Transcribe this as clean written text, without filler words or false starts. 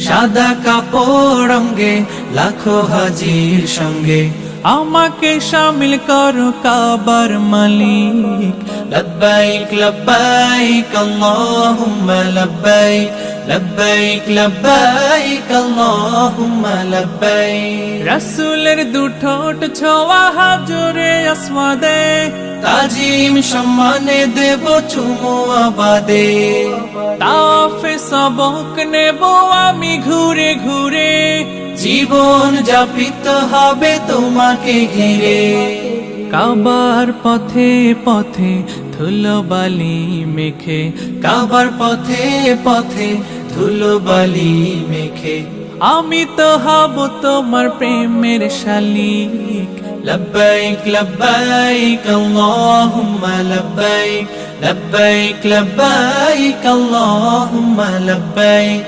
সাদা কাপড় অঙ্গে লাখো হাজির সঙ্গে আমাকে শামিল করো কাবার মালিক লব্বাইক লব্বাইক আল্লাহুম্মা লব্বাইক লব্বাইক লব্বাইক আল্লাহুম্মা লব্বাইক রাসূলের দুঠোঁট ছোঁয়া হাজরে আসওয়াদে তাজিম সম্মানে দেব চুমু আবাদে তাফে সবক নেব আমি ঘুরে ঘুরে জীবন যাপিত হবে তোমাকে ঘিরে কাবার পথে পথে ধুলোবালি মেখে কাবার পথে পথে ধুলোবালি মেখে আমি তো হব তোমার প্রেমের শালিক লব্বাইক লব্বাইক আল্লাহুম্মা লব্বাইক লব্বাইক লব্বাইক আল্লাহুম্মা লব্বাইক